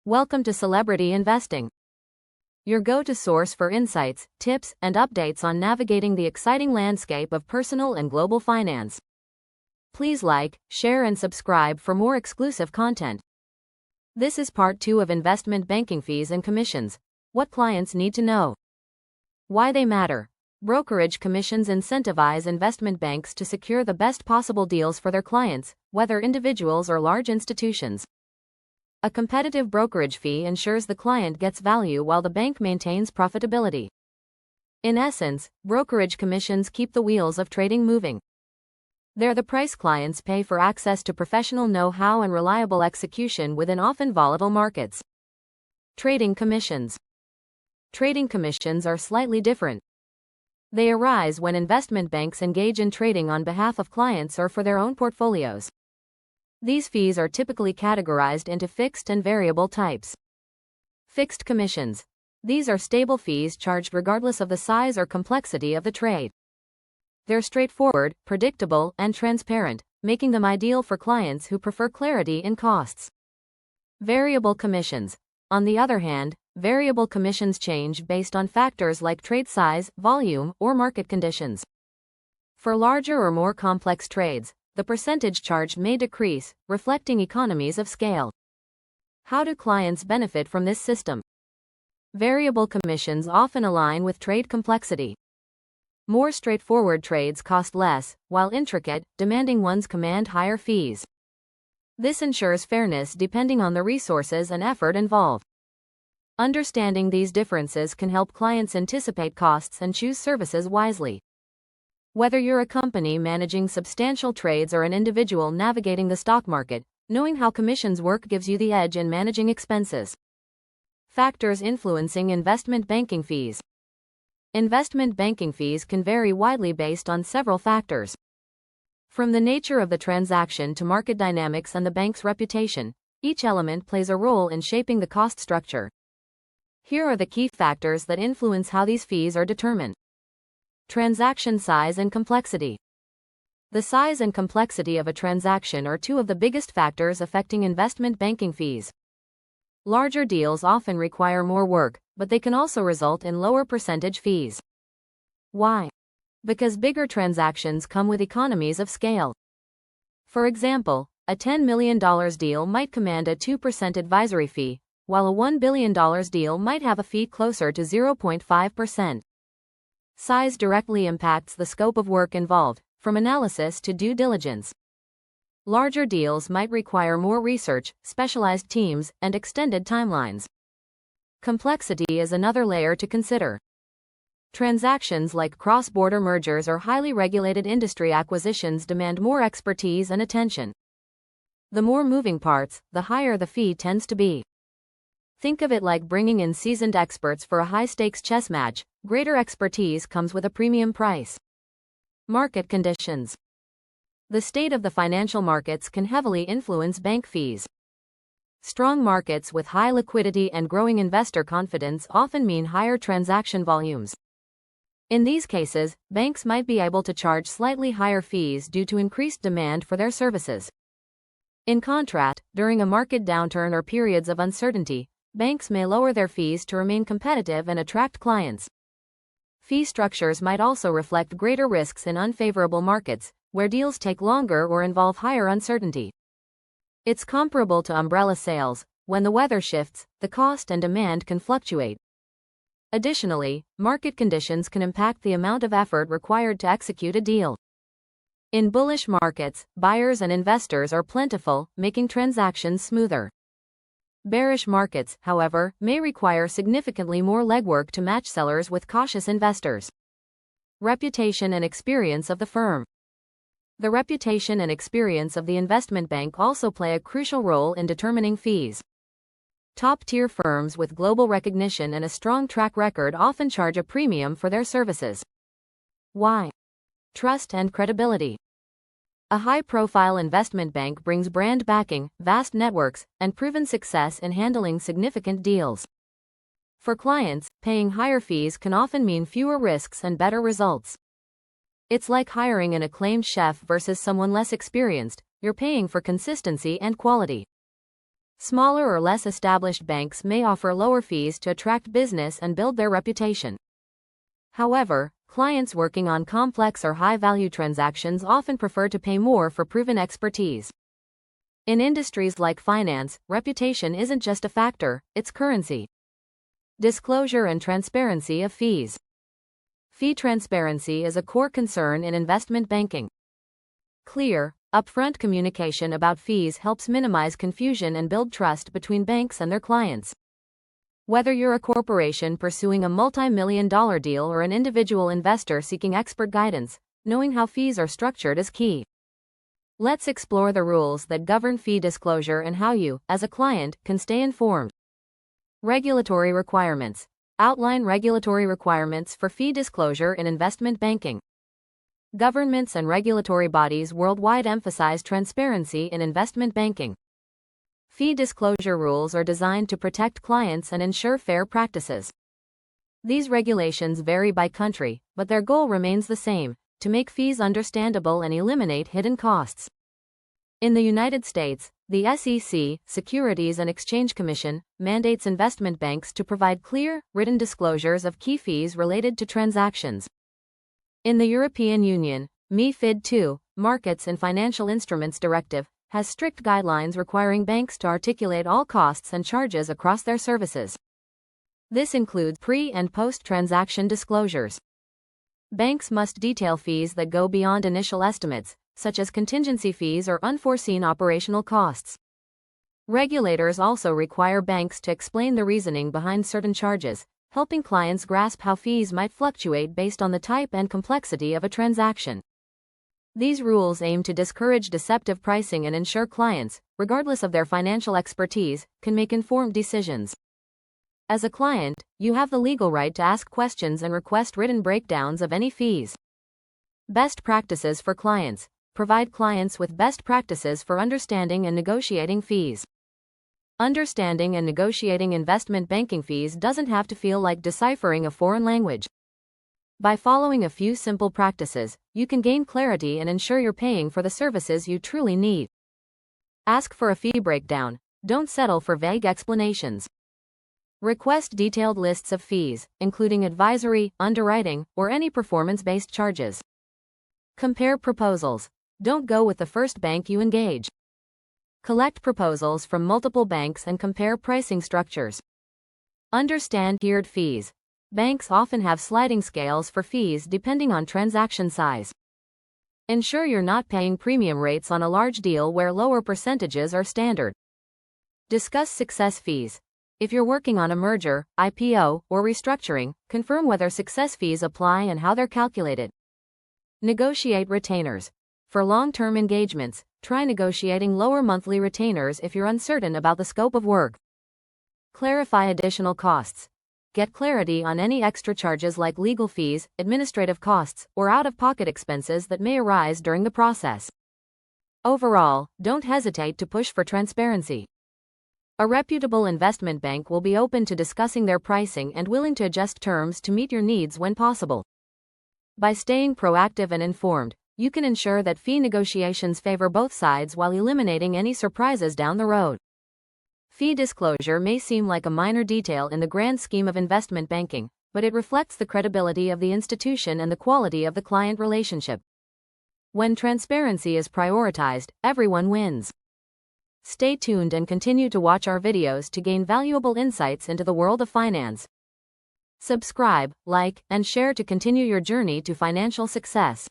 Welcome to Celebrity Investing, your go-to source for insights, tips, and updates on navigating the exciting landscape of personal and global finance. Please like, share, and subscribe for more exclusive content. This is part 2 of investment banking fees and commissions. What clients need to know. Why they matter. Brokerage commissions incentivize investment banks to secure the best possible deals for their clients, whether individuals or large institutions. A competitive brokerage fee ensures the client gets value while the bank maintains profitability. In essence, brokerage commissions keep the wheels of trading moving. They're the price clients pay for access to professional know-how and reliable execution within often volatile markets. Trading commissions. Trading commissions are slightly different. They arise when investment banks engage in trading on behalf of clients or for their own portfolios. These fees are typically categorized into fixed and variable types. Fixed commissions. These are stable fees charged regardless of the size or complexity of the trade. They're straightforward, predictable, and transparent, making them ideal for clients who prefer clarity in costs. Variable commissions. On the other hand, variable commissions change based on factors like trade size, volume, or market conditions. For larger or more complex trades, the percentage charged may decrease, reflecting economies of scale. How do clients benefit from this system? Variable commissions often align with trade complexity. More straightforward trades cost less, while intricate, demanding ones command higher fees. This ensures fairness depending on the resources and effort involved. Understanding these differences can help clients anticipate costs and choose services wisely. Whether you're a company managing substantial trades or an individual navigating the stock market, knowing how commissions work gives you the edge in managing expenses. Factors influencing investment banking fees. Investment banking fees can vary widely based on several factors. From the nature of the transaction to market dynamics and the bank's reputation, each element plays a role in shaping the cost structure. Here are the key factors that influence how these fees are determined. Transaction size and complexity. The size and complexity of a transaction are two of the biggest factors affecting investment banking fees. Larger deals often require more work, but they can also result in lower percentage fees. Why? Because bigger transactions come with economies of scale. For example, a $10 million deal might command a 2% advisory fee, while a $1 billion deal might have a fee closer to 0.5%. Size directly impacts the scope of work involved, from analysis to due diligence. Larger deals might require more research, specialized teams, and extended timelines. Complexity is another layer to consider. Transactions like cross-border mergers or highly regulated industry acquisitions demand more expertise and attention. The more moving parts, the higher the fee tends to be. Think of it like bringing in seasoned experts for a high-stakes chess match. Greater expertise comes with a premium price. Market conditions. The state of the financial markets can heavily influence bank fees. Strong markets with high liquidity and growing investor confidence often mean higher transaction volumes. In these cases, banks might be able to charge slightly higher fees due to increased demand for their services. In contrast, during a market downturn or periods of uncertainty, banks may lower their fees to remain competitive and attract clients. Fee structures might also reflect greater risks in unfavorable markets, where deals take longer or involve higher uncertainty. It's comparable to umbrella sales. When the weather shifts, the cost and demand can fluctuate. Additionally, market conditions can impact the amount of effort required to execute a deal. In bullish markets, buyers and investors are plentiful, making transactions smoother. Bearish markets, however, may require significantly more legwork to match sellers with cautious investors. Reputation and experience of the firm. The reputation and experience of the investment bank also play a crucial role in determining fees. Top-tier firms with global recognition and a strong track record often charge a premium for their services. Why? Trust and credibility. A high-profile investment bank brings brand backing, vast networks, and proven success in handling significant deals. For clients, paying higher fees can often mean fewer risks and better results. It's like hiring an acclaimed chef versus someone less experienced. You're paying for consistency and quality. Smaller or less established banks may offer lower fees to attract business and build their reputation. However, clients working on complex or high-value transactions often prefer to pay more for proven expertise. In industries like finance, reputation isn't just a factor, it's currency. Disclosure and transparency of fees. Fee transparency is a core concern in investment banking. Clear, upfront communication about fees helps minimize confusion and build trust between banks and their clients. Whether you're a corporation pursuing a multi-million-dollar deal or an individual investor seeking expert guidance, knowing how fees are structured is key. Let's explore the rules that govern fee disclosure and how you, as a client, can stay informed. Regulatory requirements. Outline regulatory requirements for fee disclosure in investment banking. Governments and regulatory bodies worldwide emphasize transparency in investment banking. Fee disclosure rules are designed to protect clients and ensure fair practices. These regulations vary by country, but their goal remains the same: to make fees understandable and eliminate hidden costs. In the United States, the SEC, Securities and Exchange Commission, mandates investment banks to provide clear, written disclosures of key fees related to transactions. In the European Union, MiFID II, Markets in Financial Instruments Directive, has strict guidelines requiring banks to articulate all costs and charges across their services. This includes pre- and post-transaction disclosures. Banks must detail fees that go beyond initial estimates, such as contingency fees or unforeseen operational costs. Regulators also require banks to explain the reasoning behind certain charges, helping clients grasp how fees might fluctuate based on the type and complexity of a transaction. These rules aim to discourage deceptive pricing and ensure clients, regardless of their financial expertise, can make informed decisions. As a client, you have the legal right to ask questions and request written breakdowns of any fees. Best practices for clients. Provide clients with best practices for understanding and negotiating fees. Understanding and negotiating investment banking fees doesn't have to feel like deciphering a foreign language. By following a few simple practices, you can gain clarity and ensure you're paying for the services you truly need. Ask for a fee breakdown. Don't settle for vague explanations. Request detailed lists of fees, including advisory, underwriting, or any performance-based charges. Compare proposals. Don't go with the first bank you engage. Collect proposals from multiple banks and compare pricing structures. Understand tiered fees. Banks often have sliding scales for fees depending on transaction size. Ensure you're not paying premium rates on a large deal where lower percentages are standard. Discuss success fees. If you're working on a merger, IPO, or restructuring, confirm whether success fees apply and how they're calculated. Negotiate retainers. For long-term engagements, try negotiating lower monthly retainers if you're uncertain about the scope of work. Clarify additional costs. Get clarity on any extra charges like legal fees, administrative costs, or out-of-pocket expenses that may arise during the process. Overall, don't hesitate to push for transparency. A reputable investment bank will be open to discussing their pricing and willing to adjust terms to meet your needs when possible. By staying proactive and informed, you can ensure that fee negotiations favor both sides while eliminating any surprises down the road. Fee disclosure may seem like a minor detail in the grand scheme of investment banking, but it reflects the credibility of the institution and the quality of the client relationship. When transparency is prioritized, everyone wins. Stay tuned and continue to watch our videos to gain valuable insights into the world of finance. Subscribe, like, and share to continue your journey to financial success.